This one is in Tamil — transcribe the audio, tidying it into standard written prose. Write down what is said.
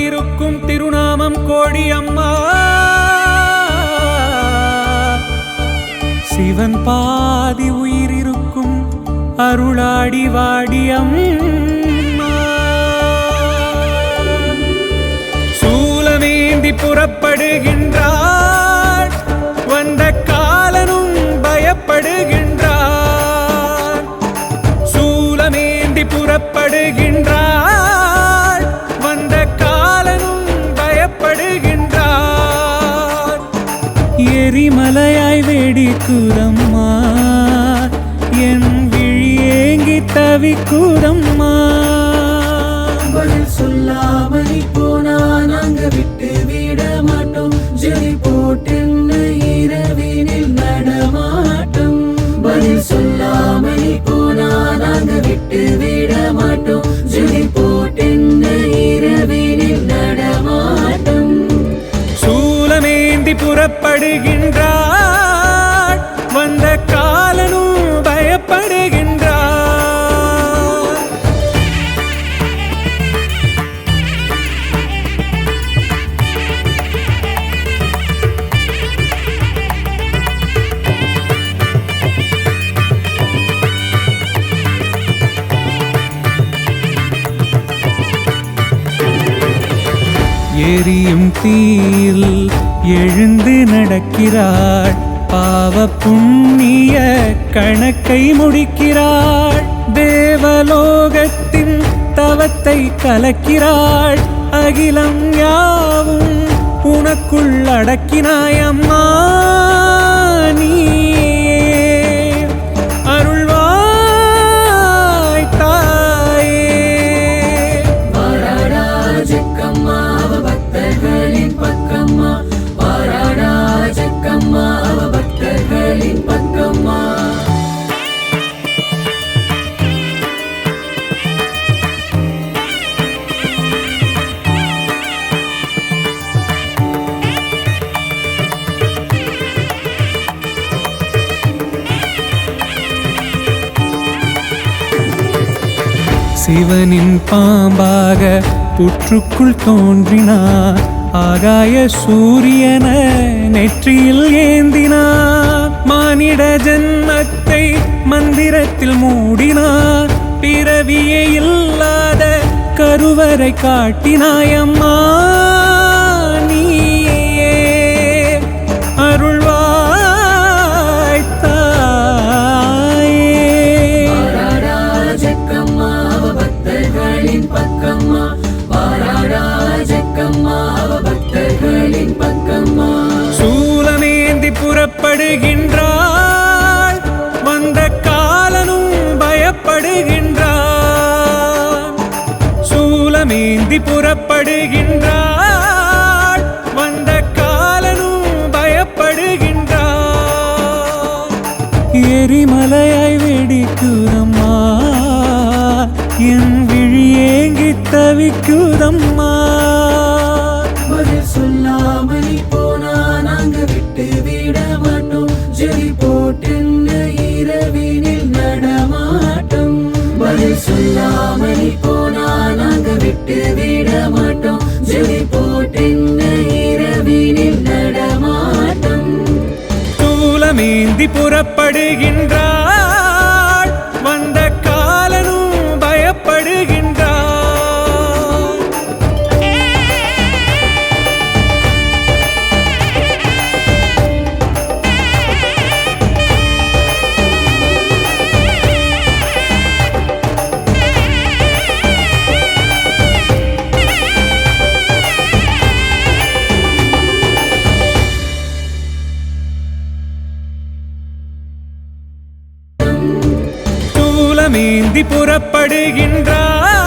உயிருக்கும் திருநாமம் கோடி அம்மா. சிவன் பாதி உயிரிருக்கும் அருளாடி வாடி அம்மா. சூலமேந்தி புறப்படுகின்றார், வந்த காலனும் பயப்படுகின்றார். சூலமேந்தி புறப்படுகின்றார், வந்த காலனும் பயப்படுகின்றார். எரிமலையாய் வெடிக்குதம்மா, என் விழியேங்கி தவிக்குதம்மா. பதில் சொல்லாமல் போனா நாங்க விட்டு விட மாட்டோம், ஜெரி போட்டென்ன இரவினில் நடமாட்டோம். பதில் சொல்லாமல் போனா நாங்க விட்டு விட மாட்டோம், ஜெரி போட்டென்ன இரவினில் நடமாட்டோம். சூலமேந்தி புறப்படுகின்றார், வந்த காலனும் பயப்படுகின்றார். எரியும் தீயில் எழுந்து நடக்கிறாள், பாவ புண்ணிய கணக்கை முடிக்கிறாள். தேவலோகத்தின் தவத்தை கலக்கிறாள், அகிலம் யாவும் உனக்குள் அடக்கினாய் அம்மா. நீயே அருள்வாய் தாயே. பாராடா ஜக்கம்மா அவ பக்தர்களின் பக்கம்மா, பாராடா ஜக்கம்மா அவ பக்தர்களின் பக்கம்மா. சிவனின் பாம்பாக புற்றுக்குள் தோன்றினார், ஆகாய சூரியன நெற்றியில் ஏந்தினார். மானிட ஜன்மத்தை மந்திரத்தில் மூடினார், பிறவியே இல்லாத கருவறை காட்டினாயம்மா. நீயே அருள்வாய் தாயே. பாராடா ஜக்கம்மா அவ பக்தர்களின் பக்கம்மா, பாராடா ஜக்கம்மா அவ பக்தர்களின் பக்கம்மா. சூலமேந்தி புறப்படுகின்றாள், வந்த காலனும் பயப்படுகின்றார். சூலமேந்தி புறப்படுகின்றாள், வந்த காலனும் பயப்படுகின்றார். எரிமலையாய் வெடிக்குதம்மா, என் விழியேங்கி தவிக்குதம்மா. பதில் சொல்லாமல் போனா நாங்க விட்டு விட மாட்டோம், ஜெரி போட்டென்ன இரவினில் நடமாட்டோம். பதில் சொல்லாமல் போனா நாங்க விட்டு விட மாட்டோம், ஜெரி போட்டென்ன இரவினில் நடமாட்டோம். சூலமேந்தி புறப்படுகின்றாள், வந்த காலனும் பயப்படுகின்றார். சூலமேந்தி புறப்படுகின்றார்,